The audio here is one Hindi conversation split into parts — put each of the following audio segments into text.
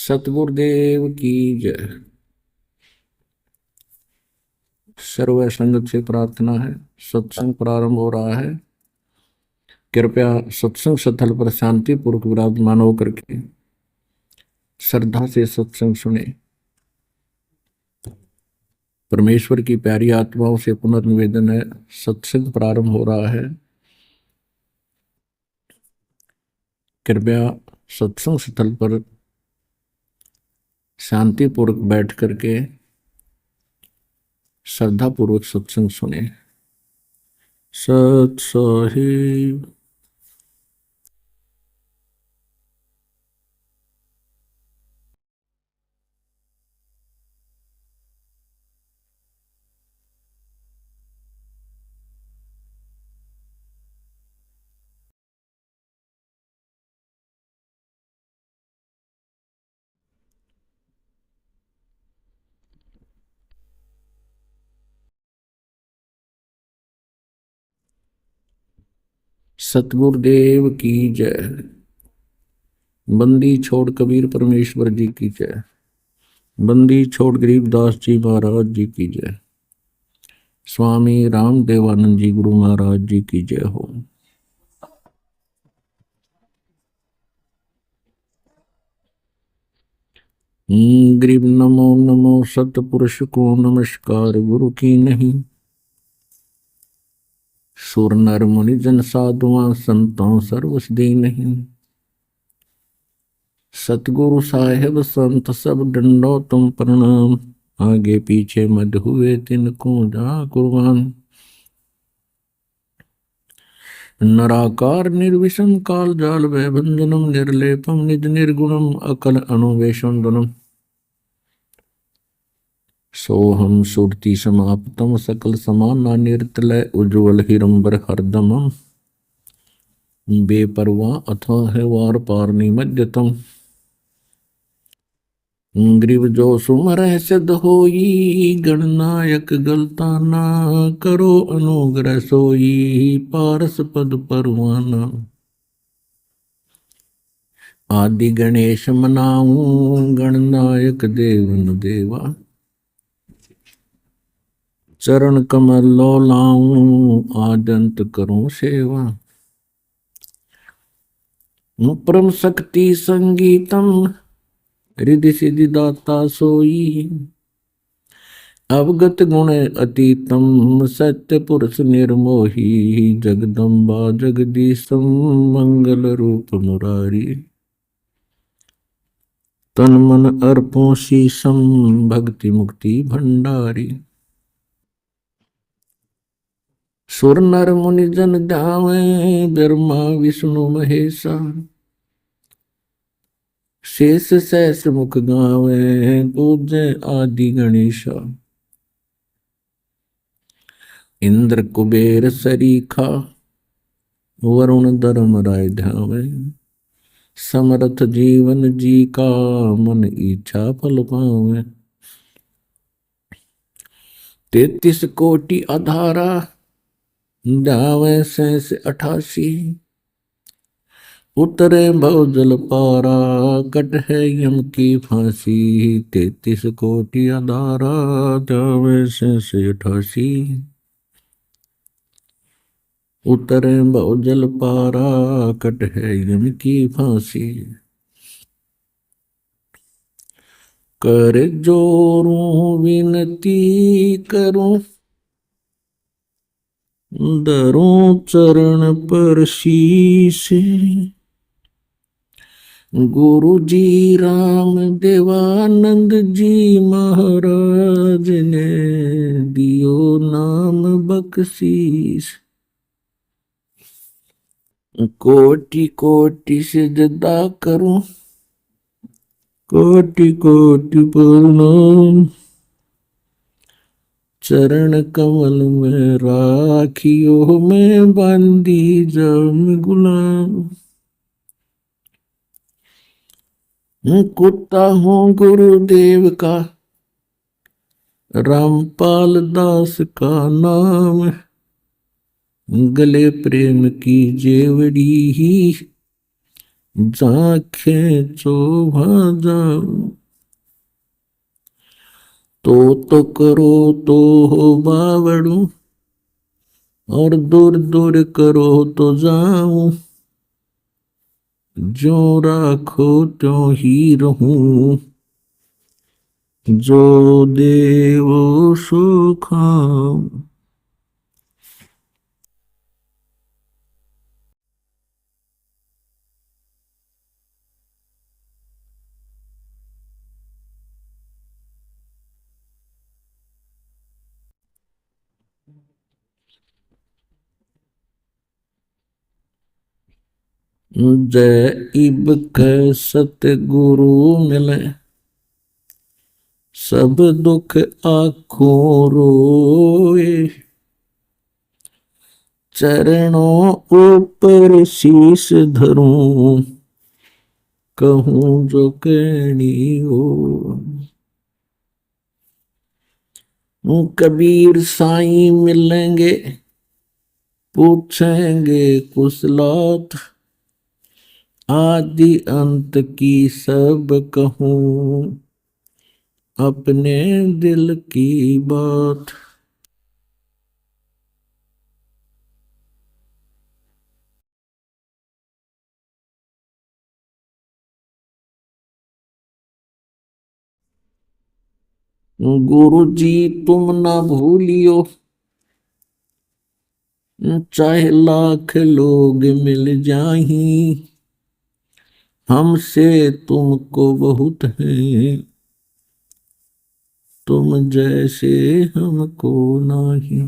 सतगुरुदेव की जय। सर्व संगत से प्रार्थना है, सत्संग प्रारंभ हो रहा है। कृपया सत्संग स्थल पर शांति पूर्वक विराजमान होकर के श्रद्धा से सत्संग सुने। परमेश्वर की प्यारी आत्माओं से पुनर्निवेदन है, सत्संग प्रारंभ हो रहा है। कृपया सत्संग स्थल पर शांति पूर्वक बैठ करके श्रद्धा पूर्वक सत्संग सुने। सत साहिब। सतगुरुदेव की जय। बंदी छोड़ कबीर परमेश्वर जी की जय। बंदी छोड़ गरीबदास जी महाराज जी की जय। स्वामी राम देवानंद जी गुरु महाराज जी की जय हो। गरीब नमो नमो सतपुरुष को नमस्कार गुरु की नहीं। सुर नर मुनि जन साधुआ संतों सर्वसदी नहीं। सतगुरु साहेब संत सब डंडो तुम प्रणाम। आगे पीछे मद हुए तिनको जा कुर्बान। नराकार निर्विषम काल जाल भंजनम निर्लेपम निज निर्गुणम अकल अनुवेशम गुणम। सोहम सुरति समाप्तम सकल समाना निर्तलय उज्ज्वल हिरंबर हरदमम। बेपरवाह अथवा है वार पार निमज्जतम। ग्रीव जो सुमर सिद्ध होई गणनायक गलता ना करो अनुग्रह सोई पारस पद परवाना। आदि गणेश मनाऊं गणनायक देवन देवा। चरण कमल लो लाऊं आदंत करूं सेवा। परम शक्ति संगीतम रिधि सिद्धि दाता सोई। अवगत गुण अतीतम सत्य पुरुष निर्मोही। जगदम्बा जगदीशम मंगल रूप मुरारी। तन मन अर्पों शीशम भक्ति मुक्ति भंडारी। सुर नर मुनि जन ध्यावे ब्रह्मा विष्णु महेशा। शेष सहस मुख गावे पूज्य आदि गणेशा। इंद्र कुबेर सरीखा वरुण धर्म राय ध्यावे। समर्थ जीवन जी का मन इच्छा फल पावे। 33 कोटि आधारा ध्यावे सहस 88। उतरे भव जल पारा कट है यम की फांसी। 33 कोटि आधारा ध्यावे सहस 88। उतरे भव जल पारा कट है यम की फांसी। कर जोरूं विनती करूं धरूं चरण पर शीश। गुरु जी राम देवानंद जी महाराज ने दियो नाम बख्शीश। कोटि कोटि सिजदा करूं कोटि कोटि प्रणाम। चरण कमल में राखियो मैं बंदी जम गुलाम। कुत्ता हूँ गुरुदेव का रामपाल दास का नाम। गले प्रेम की जेवड़ी ही जाखे चोभा जाऊं, तो करो तो हो बावड़ू, और दूर दूर करो तो जाऊं, जो राखो त्यों ही रहूं, जो देवो सो खाऊं। जय इब कै सतगुरु मिले, सब दुख आखों रोए, चरणों ऊपर शीस धरूं, कहूं जो कहनी हो। कबीर साईं मिलेंगे, पूछेंगे कुशलात, आदि अंत की सब कहूं, अपने दिल की बात। गुरु जी तुम ना भूलियो, चाहे लाख लोग मिल जाही, हमसे तुमको बहुत है, तुम जैसे हमको नहीं।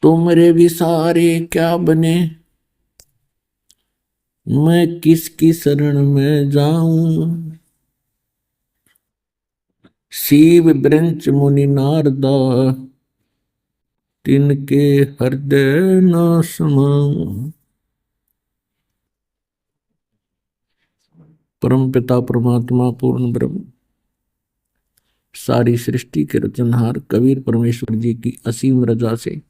तुमरे विसारे क्या बने, मैं किसकी शरण में जाऊं। शिव ब्रंच मुनि नारदा, तिनके हृदय न समाऊं। परम पिता परमात्मा पूर्ण ब्रह्म, सारी सृष्टि के रचनहार कबीर परमेश्वर जी की असीम रजा से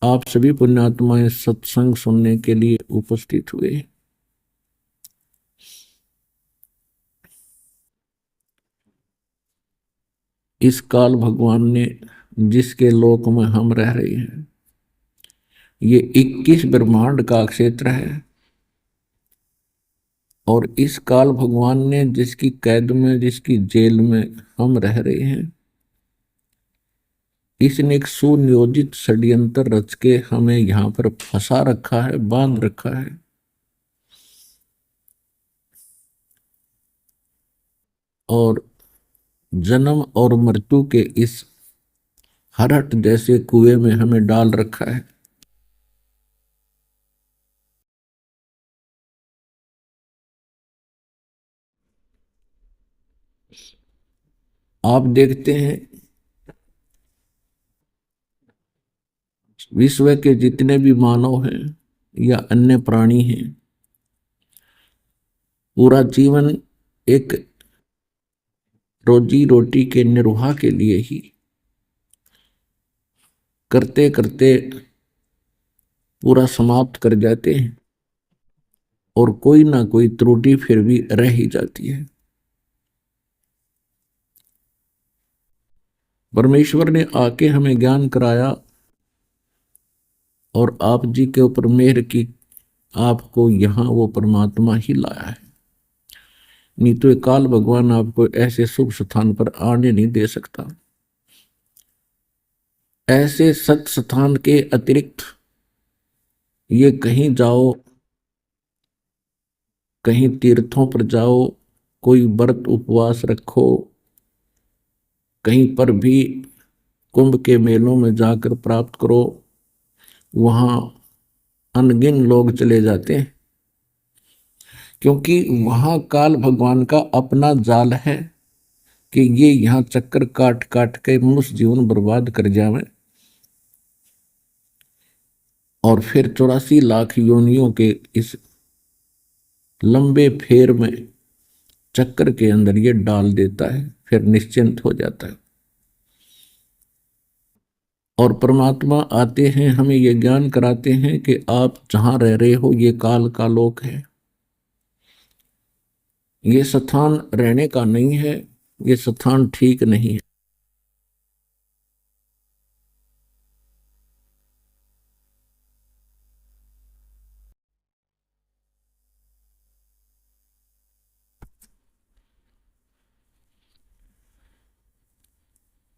आप सभी पुण्यात्माएं सत्संग सुनने के लिए उपस्थित हुए। इस काल भगवान ने जिसके लोक में हम रह रहे हैं, ये 21 ब्रह्मांड का क्षेत्र है, और इस काल भगवान ने जिसकी कैद में, जिसकी जेल में हम रह रहे हैं, इसने एक सुनियोजित षड्यंत्र रच के हमें यहां पर फंसा रखा है, बांध रखा है। और जन्म और मृत्यु के इस हरहट जैसे कुएं में हमें डाल रखा है। आप देखते हैं विश्व के जितने भी मानव हैं या अन्य प्राणी हैं, पूरा जीवन एक रोजी रोटी के निर्वाह के लिए ही करते करते पूरा समाप्त कर जाते हैं, और कोई ना कोई त्रुटि फिर भी रह ही जाती है। परमेश्वर ने आके हमें ज्ञान कराया और आप जी के ऊपर मेहर की, आपको यहां वो परमात्मा ही लाया है। नहीं तो काल भगवान आपको ऐसे शुभ स्थान पर आने नहीं दे सकता। ऐसे सत स्थान के अतिरिक्त ये कहीं जाओ, कहीं तीर्थों पर जाओ, कोई व्रत उपवास रखो, कहीं पर भी कुंभ के मेलों में जाकर प्राप्त करो, वहां अनगिन लोग चले जाते हैं, क्योंकि वहां काल भगवान का अपना जाल है कि ये यहां चक्कर काट काट के मनुष्य जीवन बर्बाद कर जावे, और फिर 84 लाख योनियों के इस लंबे फेर में चक्कर के अंदर ये डाल देता है, फिर निश्चिंत हो जाता है। और परमात्मा आते हैं, हमें ये ज्ञान कराते हैं कि आप जहां रह रहे हो ये काल का लोक है, ये स्थान रहने का नहीं है, ये स्थान ठीक नहीं है।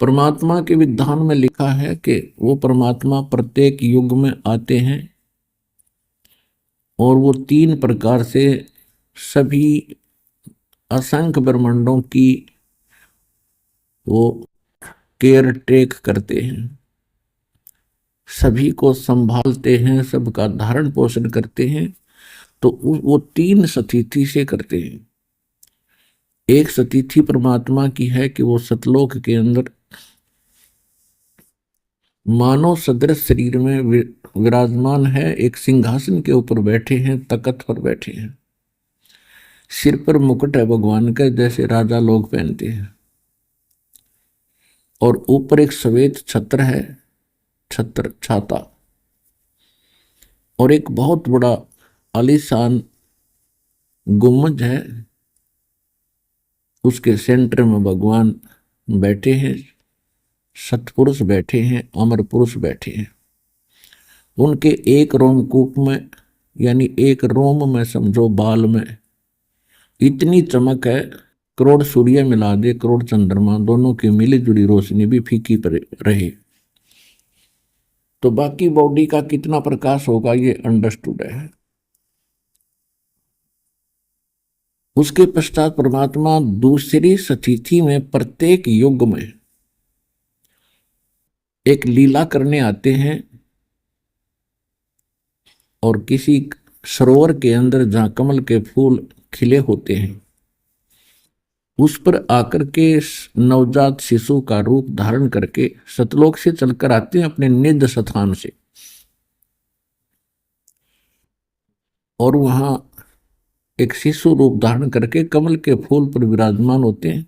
परमात्मा के विधान में लिखा है कि वो परमात्मा प्रत्येक युग में आते हैं और वो 3 प्रकार से सभी असंख्य ब्रह्मांडों की वो केयर टेक करते हैं, सभी को संभालते हैं, सबका धारण पोषण करते हैं। तो वो 3 स्थिति से करते हैं। एक स्थिति परमात्मा की है कि वो सतलोक के अंदर मानव सदृश शरीर में विराजमान है, एक सिंहासन के ऊपर बैठे हैं, तख्त पर बैठे हैं, सिर पर मुकुट है भगवान का जैसे राजा लोग पहनते हैं, और ऊपर एक श्वेत छत्र है, छत्र छाता, और एक बहुत बड़ा आलीशान गुम्बज है, उसके सेंटर में भगवान बैठे हैं, सतपुरुष बैठे हैं, अमर पुरुष बैठे हैं। उनके एक रोमकूप में यानी एक रोम में समझो बाल में इतनी चमक है, करोड़ सूर्य मिला दे, करोड़ चंद्रमा, दोनों की मिली जुली रोशनी भी फीकी पर रहे तो बाकी बॉडी का कितना प्रकाश होगा ये अंडरस्टूड है। उसके पश्चात परमात्मा दूसरी स्थिति में प्रत्येक युग में एक लीला करने आते हैं, और किसी सरोवर के अंदर जहां कमल के फूल खिले होते हैं उस पर आकर के नवजात शिशु का रूप धारण करके सतलोक से चलकर आते हैं अपने निज स्थान से, और वहां एक शिशु रूप धारण करके कमल के फूल पर विराजमान होते हैं।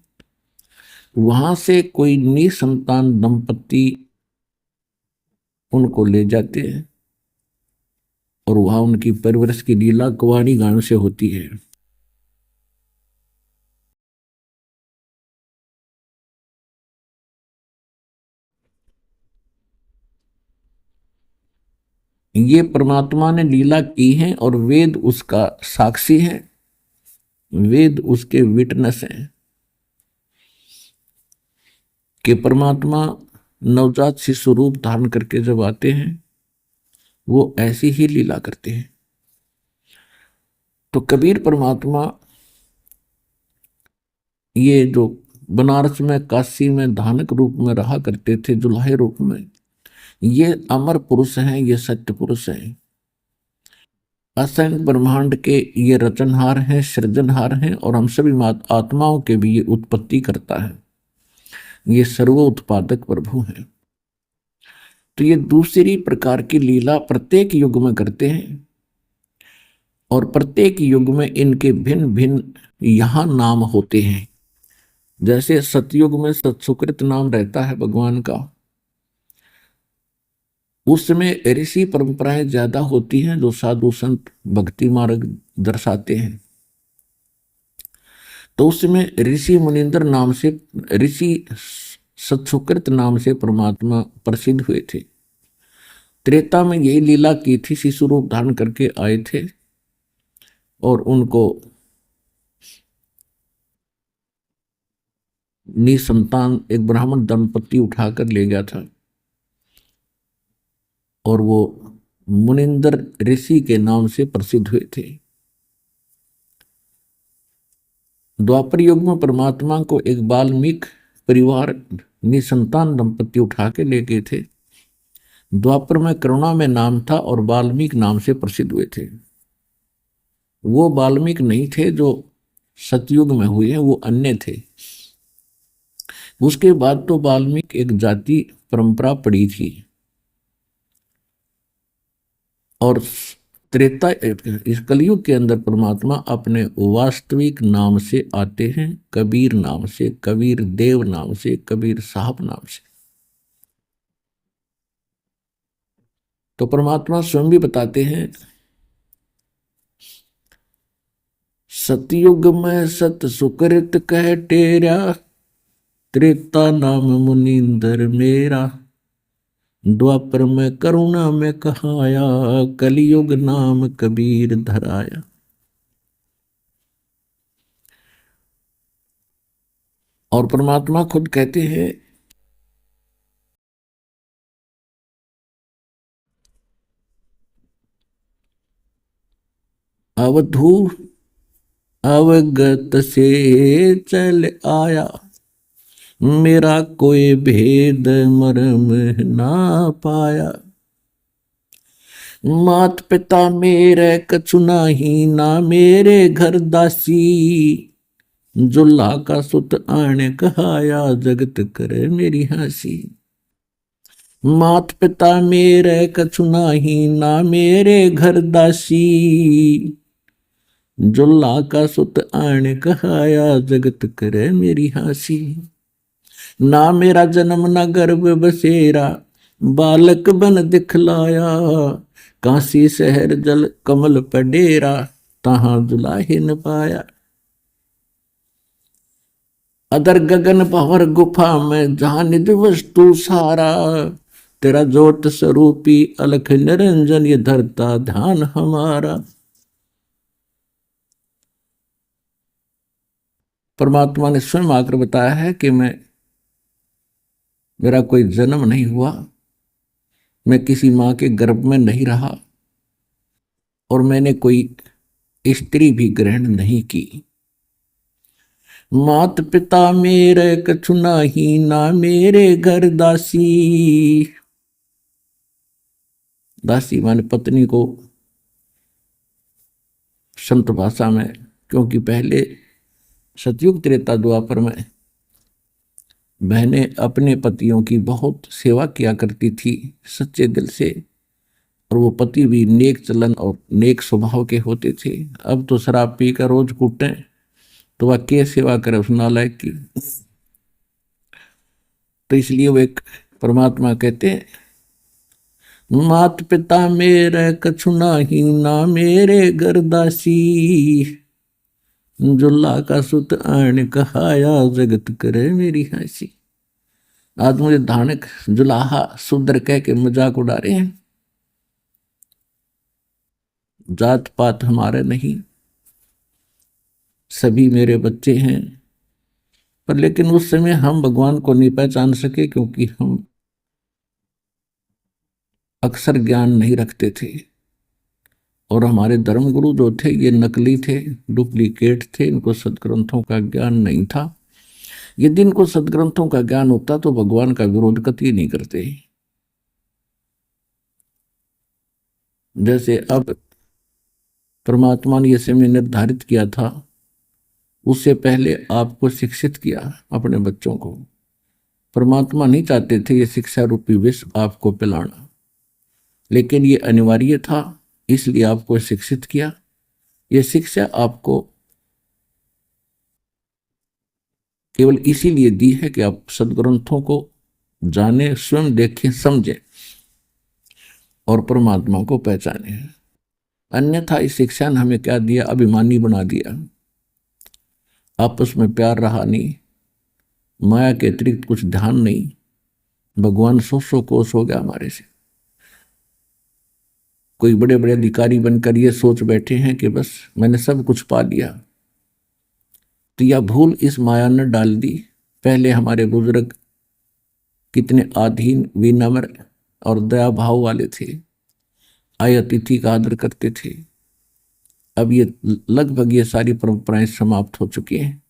वहां से कोई निसंतान दंपति उनको ले जाते हैं और वहां उनकी परवरिश की लीला कवानी गान से होती है। ये परमात्मा ने लीला की है और वेद उसका साक्षी है, वेद उसके विटनेस हैं कि परमात्मा नवजात शिशु रूप धारण करके जब आते हैं वो ऐसी ही लीला करते हैं। तो कबीर परमात्मा ये जो बनारस में काशी में धानक रूप में रहा करते थे, जुल्हे रूप में, ये अमर पुरुष हैं, ये सत्य पुरुष हैं, असंख्य ब्रह्मांड के ये रचनहार हैं, सृजनहार हैं, और हम सभी आत्माओं के भी ये उत्पत्ति करता है, ये सर्व उत्पादक प्रभु हैं। तो ये दूसरी प्रकार की लीला प्रत्येक युग में करते हैं, और प्रत्येक युग में इनके भिन्न भिन्न यहां नाम होते हैं। जैसे सतयुग में सत्सुकृत नाम रहता है भगवान का, उसमें ऋषि परंपराएं ज्यादा होती हैं जो साधु संत भक्ति मार्ग दर्शाते हैं, तो उसमें ऋषि मुनिंदर नाम से, ऋषि सत्सुकृत नाम से परमात्मा प्रसिद्ध हुए थे। त्रेता में यही लीला की थी, शिशु रूप धारण करके आए थे और उनको निसंतान एक ब्राह्मण दंपति उठाकर ले गया था, और वो मुनिंदर ऋषि के नाम से प्रसिद्ध हुए थे। द्वापर युग में परमात्मा को एक वाल्मीकि परिवार निसंतान दंपति उठा के ले गए थे। द्वापर में करुणा में नाम था और वाल्मीकि नाम से प्रसिद्ध हुए थे। वो वाल्मीकि नहीं थे जो सतयुग में हुए हैं, वो अन्य थे। उसके बाद तो वाल्मीकि एक जाति परंपरा पड़ी थी, और त्रेता इस कलयुग के अंदर परमात्मा अपने वास्तविक नाम से आते हैं, कबीर नाम से, कबीर देव नाम से, कबीर साहब नाम से। तो परमात्मा स्वयं भी बताते हैं, सतयुग में सत सुकृत कह टेरा, त्रेता नाम मुनींदर मेरा, द्वापर में करुणा में कहाया, कलयुग नाम कबीर धराया। और परमात्मा खुद कहते हैं, अवधू अवगत से चल आया, मेरा कोई भेद मर्म ना पाया। मात पिता मेरे कछु नाही, ना मेरे घर दासी, जुल्हा का सुत आने कहाया, जगत करे मेरी हंसी। मात पिता मेरे कछु नाही, ना मेरे घर दासी, जुल्हा का सुत आने कहाया, जगत करे मेरी हंसी। ना मेरा जन्म न गर्भ बसेरा, बालक बन दिखलाया, काशी शहर जल कमल पडेरा, तहां दुलाहे न पाया। अदर गगन भंवर गुफा में, जहां निज वस्तु सारा, तेरा ज्योत स्वरूपी अलख निरंजन, ये धरता ध्यान हमारा। परमात्मा ने स्वयं आकर बताया है कि मेरा कोई जन्म नहीं हुआ, मैं किसी मां के गर्भ में नहीं रहा, और मैंने कोई स्त्री भी ग्रहण नहीं की। मात पिता मेरे कछु नाही, ना मेरे घर दासी। दासी माने पत्नी को संत भाषा में, क्योंकि पहले सतयुग त्रेता द्वापर में बहनें अपने पतियों की बहुत सेवा किया करती थी सच्चे दिल से, और वो पति भी नेक चलन और नेक स्वभाव के होते थे। अब तो शराब पीकर रोज कूटें तो वह क्या सेवा करे उस नालायक की। तो इसलिए वो एक परमात्मा कहते हैं, मात पिता मेरे कछु नाही, ना मेरे घर दासी, जुल्ला का सुत आन कहाया, जगत करे मेरी हंसी। आज मुझे धानक जुलाहा सुंदर कह के मजाक उड़ा रहे हैं। जात पात हमारे नहीं, सभी मेरे बच्चे हैं। पर लेकिन उस समय हम भगवान को नहीं पहचान सके, क्योंकि हम अक्सर ज्ञान नहीं रखते थे, और हमारे धर्मगुरु जो थे ये नकली थे, डुप्लीकेट थे, इनको सदग्रंथों का ज्ञान नहीं था। यदि इनको सदग्रंथों का ज्ञान होता तो भगवान का विरोध कतई नहीं करते। जैसे अब परमात्मा ने यह समय निर्धारित किया था, उससे पहले आपको शिक्षित किया अपने बच्चों को। परमात्मा नहीं चाहते थे ये शिक्षा रूपी विष आपको पिलाना, लेकिन ये अनिवार्य था, इसलिए आपको शिक्षित किया। यह शिक्षा आपको केवल इसीलिए दी है कि आप सदग्रंथों को जाने, स्वयं देखें, समझें और परमात्मा को पहचाने। अन्यथा इस शिक्षा ने हमें क्या दिया? अभिमानी बना दिया। आपस में प्यार रहा नहीं, माया के अतिरिक्त कुछ ध्यान नहीं, भगवान सौ कोस हो गया हमारे से। कोई बड़े बड़े अधिकारी बनकर ये सोच बैठे हैं कि बस मैंने सब कुछ पा लिया। तो यह भूल इस माया ने डाल दी। पहले हमारे बुजुर्ग कितने आधीन, विनम्र और दया भाव वाले थे, आए अतिथि का आदर करते थे। अब ये लगभग ये सारी परंपराएं समाप्त हो चुकी हैं,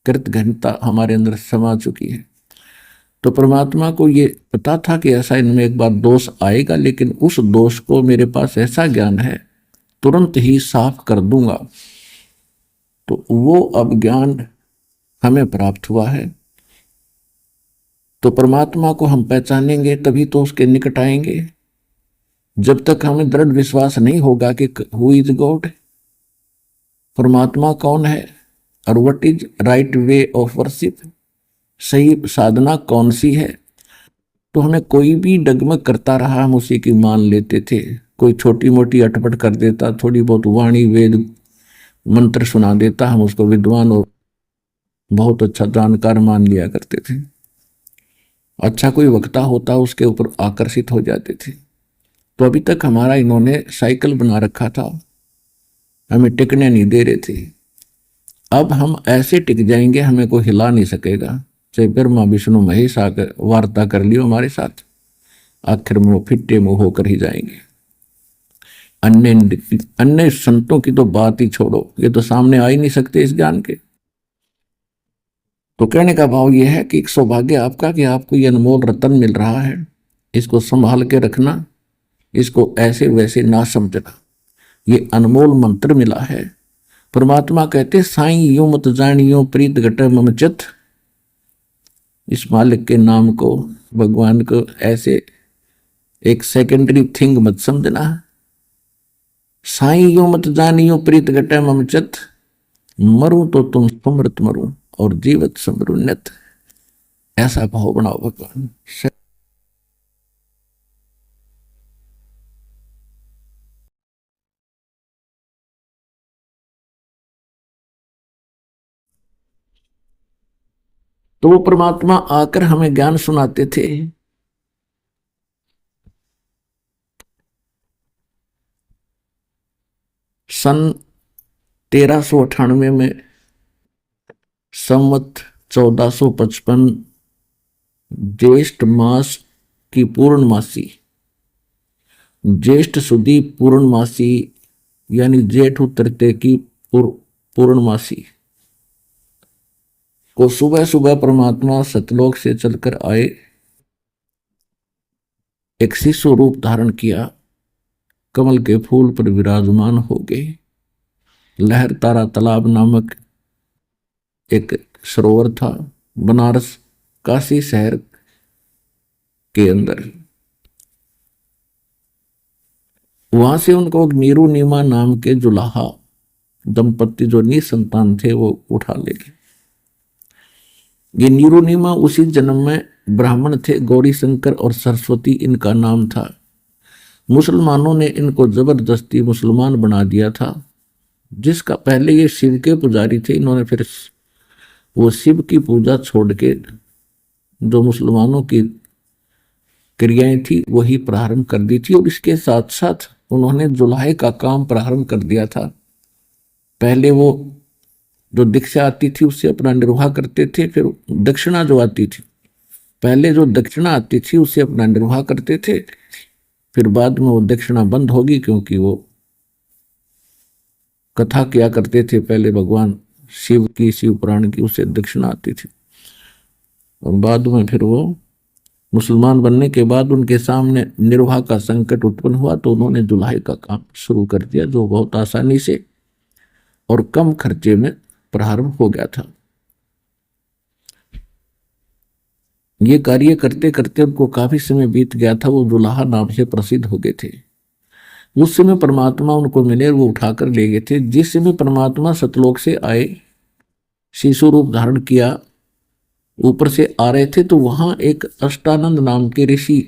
कृतघ्नता हमारे अंदर समा चुकी है। तो परमात्मा को ये पता था कि ऐसा इनमें एक बार दोष आएगा, लेकिन उस दोष को मेरे पास ऐसा ज्ञान है तुरंत ही साफ कर दूंगा। तो वो अब ज्ञान हमें प्राप्त हुआ है। तो परमात्मा को हम पहचानेंगे तभी तो उसके निकट आएंगे। जब तक हमें दृढ़ विश्वास नहीं होगा कि हु इज गॉड, परमात्मा कौन है, और what is right way of worship, सही साधना कौन सी है, तो हमें कोई भी डगमग करता रहा हम उसी की मान लेते थे। कोई छोटी मोटी अटपट कर देता, थोड़ी बहुत वाणी वेद मंत्र सुना देता, हम उसको विद्वान और बहुत अच्छा जानकार मान लिया करते थे। अच्छा कोई वक्ता होता उसके ऊपर आकर्षित हो जाते थे। तो अभी तक हमारा इन्होंने साइकिल बना रखा था, हमें टिकने नहीं दे रहे थे। अब हम ऐसे टिक जाएंगे हमें कोई हिला नहीं सकेगा, चाहे ब्रह्मा विष्णु महेश आकर वार्ता कर लियो हमारे साथ, आखिर में वो फिट्टे मुंह होकर ही जाएंगे। अन्य अन्य संतों की तो बात ही छोड़ो, ये तो सामने आ ही नहीं सकते इस ज्ञान के। तो कहने का भाव यह है कि एक सौभाग्य आपका कि आपको ये अनमोल रतन मिल रहा है, इसको संभाल के रखना, इसको ऐसे वैसे ना समझना। ये अनमोल मंत्र मिला है। परमात्मा कहते साईं यूं मत जानियो प्रीत घट मम चित, इस मालिक के नाम को, भगवान को ऐसे एक सेकेंडरी थिंग मत समझना। साईं यूं मत जानियो प्रीत घट मम चित, मरूं तो तुम सुमृत मरूं और जीवत समरू नित। ऐसा भाव बनाओ भगवान। तो वो परमात्मा आकर हमें ज्ञान सुनाते थे। सन 1398 में, संवत 1455, ज्येष्ठ मास की पूर्णमासी, ज्येष्ठ सुदी पूर्णमासी यानी जेठ उतरते की पूर्णमासी को सुबह सुबह परमात्मा सतलोक से चलकर आए, एक शिशु रूप धारण किया, कमल के फूल पर विराजमान हो गए। लहर तारा तालाब नामक एक सरोवर था बनारस काशी शहर के अंदर, वहां से उनको नीरू नीमा नाम के जुलाहा दंपति जो निसंतान थे वो उठा ले गए। ये नीरू नीमा उसी जन्म में ब्राह्मण थे, गौरी शंकर और सरस्वती इनका नाम था। मुसलमानों ने इनको जबरदस्ती मुसलमान बना दिया था, जिसका पहले ये शिव के पुजारी थे, इन्होंने फिर वो शिव की पूजा छोड़ के जो मुसलमानों की क्रियाएं थी वही प्रारंभ कर दी थी, और इसके साथ साथ उन्होंने जुलाहे का काम प्रारंभ कर दिया था। पहले वो जो दीक्षा आती थी उससे अपना निर्वाह करते थे, फिर दक्षिणा जो आती थी, पहले जो दक्षिणा आती थी उससे अपना निर्वाह करते थे, फिर बाद में वो दक्षिणा बंद होगी, क्योंकि वो कथा किया करते थे पहले भगवान शिव की, शिव पुराण की, उससे दक्षिणा आती थी। और बाद में फिर वो मुसलमान बनने के बाद उनके सामने निर्वाह का संकट उत्पन्न हुआ, तो उन्होंने जुलाहे का काम शुरू कर दिया, जो बहुत आसानी से और कम खर्चे में प्रारंभ हो गया था। ये कार्य करते करते उनको काफी समय बीत गया था, वो जुलाहा नाम से प्रसिद्ध हो गए थे। उस समय परमात्मा उनको मिले, वो उठाकर ले गए थे। जिस समय परमात्मा सतलोक से आए, शिशु रूप धारण किया, ऊपर से आ रहे थे, तो वहां एक अष्टानंद नाम के ऋषि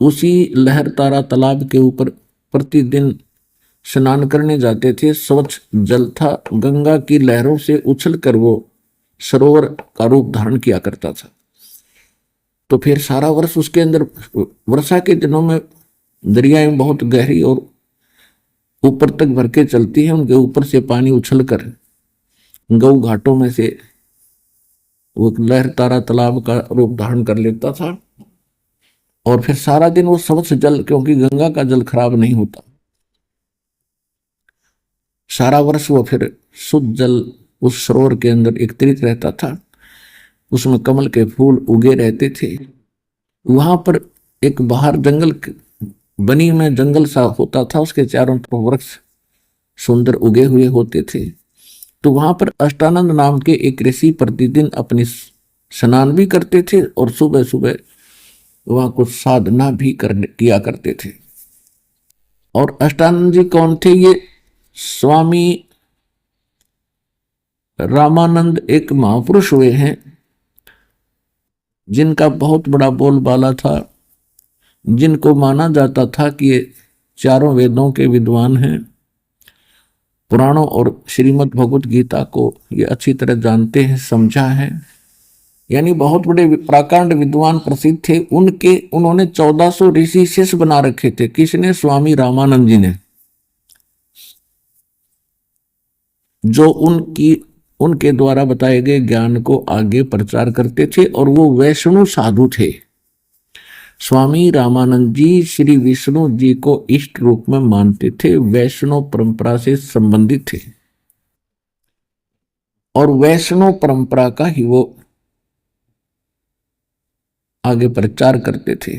उसी लहर तारा तालाब के ऊपर प्रतिदिन स्नान करने जाते थे। स्वच्छ जल था, गंगा की लहरों से उछल कर वो सरोवर का रूप धारण किया करता था। तो फिर सारा वर्ष उसके अंदर, वर्षा के दिनों में दरियाएं बहुत गहरी और ऊपर तक भर के चलती हैं, उनके ऊपर से पानी उछल कर गौ घाटों में से वो लहर तारा तालाब का रूप धारण कर लेता था। और फिर सारा दिन वो स्वच्छ जल, क्योंकि गंगा का जल खराब नहीं होता, सारा वर्ष वो फिर शुद्ध जल उस सरोवर के अंदर एकत्रित रहता था। उसमें कमल के फूल उगे रहते थे। वहां पर एक बाहर जंगल बनी में जंगल सा होता था, उसके चारों तरफ वृक्ष सुंदर उगे हुए होते थे। तो वहां पर अष्टानंद नाम के एक ऋषि प्रतिदिन अपनी स्नान भी करते थे और सुबह सुबह वहां कुछ साधना भी किया करते थे। और अष्टानंद जी कौन थे? ये स्वामी रामानंद एक महापुरुष हुए हैं, जिनका बहुत बड़ा बोलबाला था, जिनको माना जाता था कि ये चारों वेदों के विद्वान हैं, पुराणों और श्रीमद् भगवत गीता को ये अच्छी तरह जानते हैं, समझा है, यानी बहुत बड़े प्राकांड विद्वान प्रसिद्ध थे। उन्होंने 1400 ऋषि शिष्य बना रखे थे। किसने? स्वामी रामानंद जी ने, जो उनके द्वारा बताए गए ज्ञान को आगे प्रचार करते थे, और वो वैष्णव साधु थे। स्वामी रामानंद जी श्री विष्णु जी को इष्ट रूप में मानते थे, वैष्णव परंपरा से संबंधित थे, और वैष्णव परंपरा का ही वो आगे प्रचार करते थे।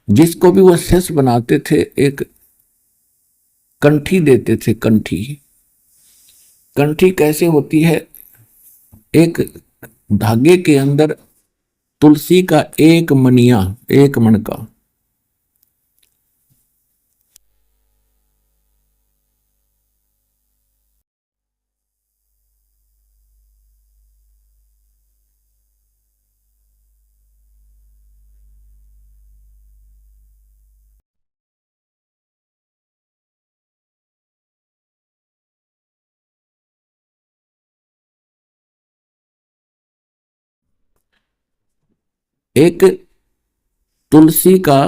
जिसको भी वो शिष्य बनाते थे, एक कंठी देते थे। कंठी कंठी कैसे होती है? एक धागे के अंदर तुलसी का एक मनिया, एक मणका, एक तुलसी का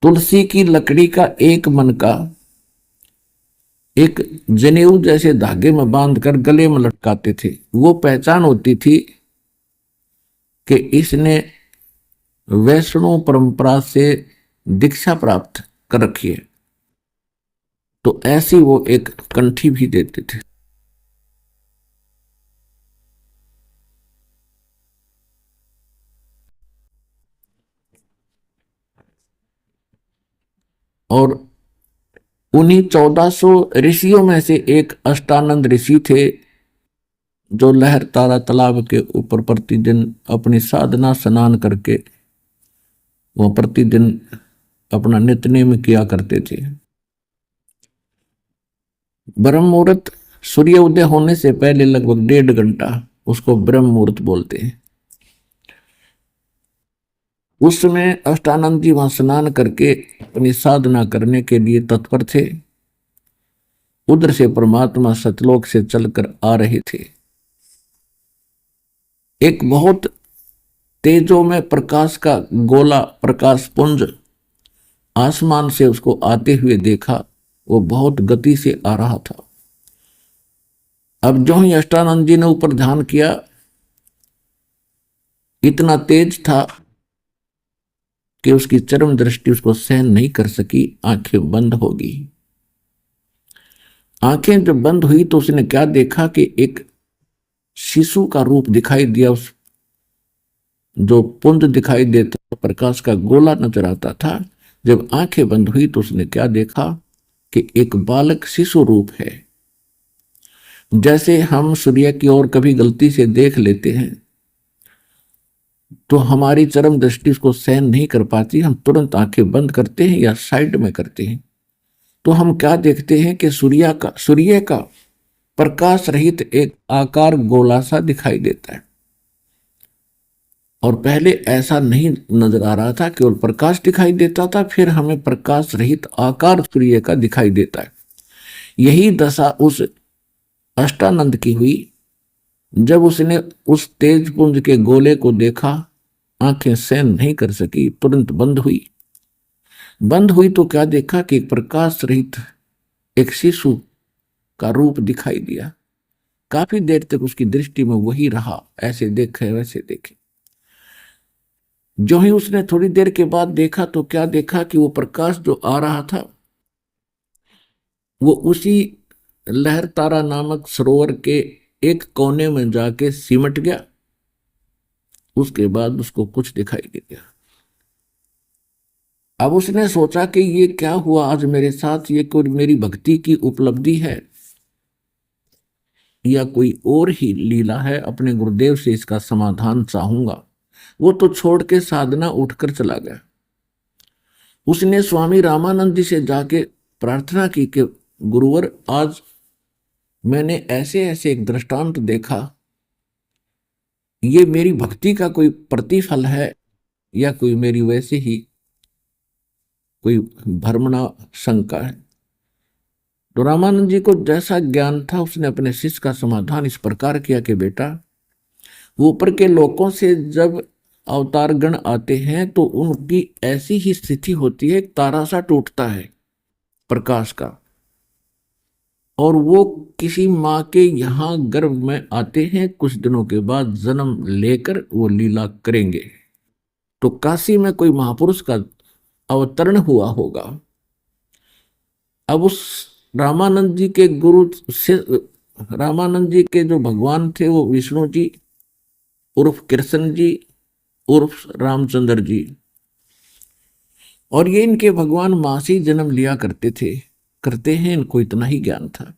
तुलसी की लकड़ी का एक मनका एक जनेऊ जैसे धागे में बांधकर गले में लटकाते थे। वो पहचान होती थी कि इसने वैष्णव परंपरा से दीक्षा प्राप्त कर रखी है। तो ऐसी वो एक कंठी भी देते थे। और उन्हीं 1400 ऋषियों में से एक अष्टानंद ऋषि थे, जो लहर तारा तालाब के ऊपर प्रतिदिन अपनी साधना स्नान करके वो प्रतिदिन अपना नित्यनेम किया करते थे। ब्रह्म मुहूर्त, सूर्य उदय होने से पहले लगभग 1.5 घंटा, उसको ब्रह्म मुहूर्त बोलते हैं। उस समय अष्टानंद जी वहां स्नान करके अपनी साधना करने के लिए तत्पर थे। उधर से परमात्मा सतलोक से चलकर आ रहे थे। एक बहुत तेजों में प्रकाश का गोला, प्रकाश पुंज आसमान से उसको आते हुए देखा। वो बहुत गति से आ रहा था। अब जो ही अष्टानंद जी ने ऊपर ध्यान किया, इतना तेज था कि उसकी चरम दृष्टि उसको सहन नहीं कर सकी, आंखें बंद होगी। आंखें जब बंद हुई तो उसने क्या देखा कि एक शिशु का रूप दिखाई दिया। उस जो पुंज दिखाई देता, प्रकाश का गोला नजर आता था। जब आंखें बंद हुई तो उसने क्या देखा कि एक बालक शिशु रूप है। जैसे हम सूर्य की ओर कभी गलती से देख लेते हैं तो हमारी चरम दृष्टि उसको सहन नहीं कर पाती, हम तुरंत आंखें बंद करते हैं या साइड में करते हैं। तो हम क्या देखते हैं कि सूर्य का प्रकाश रहित एक आकार गोला सा दिखाई देता है। और पहले ऐसा नहीं नजर आ रहा था, केवल प्रकाश दिखाई देता था, फिर हमें प्रकाश रहित आकार सूर्य का दिखाई देता है। यही दशा उस अष्टानंद की हुई। जब उसने उस तेज पुंज के गोले को देखा, आंखें सहन नहीं कर सकी, तुरंत बंद हुई। बंद हुई तो क्या देखा कि प्रकाश रहित एक शिशु का रूप दिखाई दिया। काफी देर तक उसकी दृष्टि में वही रहा, ऐसे देखे वैसे देखे। जो ही उसने थोड़ी देर के बाद देखा तो क्या देखा कि वो प्रकाश जो आ रहा था वो उसी लहर तारा नामक सरोवर के एक कोने में जाके सिमट गया। उसके बाद उसको कुछ दिखाई नहीं दिया। अब उसने सोचा कि ये क्या हुआ आज मेरे साथ, ये कोई मेरी भक्ति की उपलब्धि है या कोई और ही लीला है। अपने गुरुदेव से इसका समाधान चाहूंगा। वो तो छोड़ के साधना उठकर चला गया। उसने स्वामी रामानंद जी से जाके प्रार्थना की कि गुरुवर आज मैंने ऐसे ऐसे एक दृष्टांत देखा, ये मेरी भक्ति का कोई प्रतिफल है या कोई मेरी वैसे ही कोई भ्रमणा शंका है। तो रामानंद जी को जैसा ज्ञान था उसने अपने शिष्य का समाधान इस प्रकार किया कि बेटा, ऊपर के लोकों से जब अवतार गण आते हैं तो उनकी ऐसी ही स्थिति होती है, तारा सा टूटता है प्रकाश का, और वो किसी माँ के यहाँ गर्भ में आते हैं, कुछ दिनों के बाद जन्म लेकर वो लीला करेंगे। तो काशी में कोई महापुरुष का अवतरण हुआ होगा। अब उस रामानंद जी के गुरु से, रामानंद जी के जो भगवान थे वो विष्णु जी उर्फ कृष्ण जी उर्फ रामचंद्र जी, और ये इनके भगवान मां से जन्म लिया करते थे, करते हैं, इनको इतना ही ज्ञान था।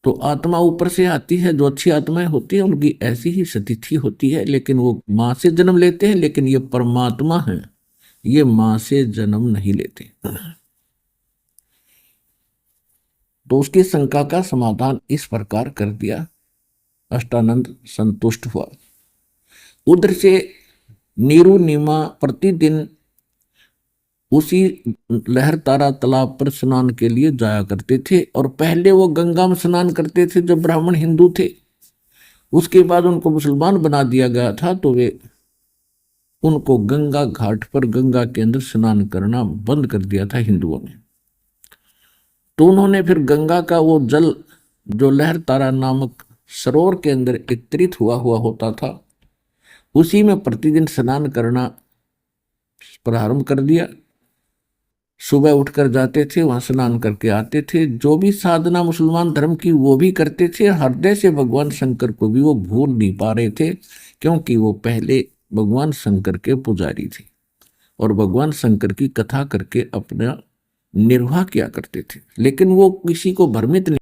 तो आत्मा ऊपर से आती है, जो अच्छी आत्माएं होती है उनकी ऐसी ही स्थिति होती है, लेकिन वो मां से जन्म लेते हैं, लेकिन ये परमात्मा है, ये मां से जन्म नहीं लेते। तो उसकी शंका का समाधान इस प्रकार कर दिया। अष्टानंद संतुष्ट हुआ। उधर से नीरू नीमा प्रतिदिन उसी लहर तारा तालाब पर स्नान के लिए जाया करते थे, और पहले वो गंगा में स्नान करते थे जब ब्राह्मण हिंदू थे। उसके बाद उनको मुसलमान बना दिया गया था, तो वे उनको गंगा घाट पर गंगा के अंदर स्नान करना बंद कर दिया था हिंदुओं ने। तो उन्होंने फिर गंगा का वो जल जो लहर तारा नामक सरोवर के अंदर एकत्रित हुआ हुआ होता था, उसी में प्रतिदिन स्नान करना प्रारंभ कर दिया। सुबह उठकर जाते थे, वहां स्नान करके आते थे। जो भी साधना मुसलमान धर्म की वो भी करते थे। हृदय से भगवान शंकर को भी वो भूल नहीं पा रहे थे, क्योंकि वो पहले भगवान शंकर के पुजारी थे और भगवान शंकर की कथा करके अपना निर्वाह किया करते थे। लेकिन वो किसी को भ्रमित नहीं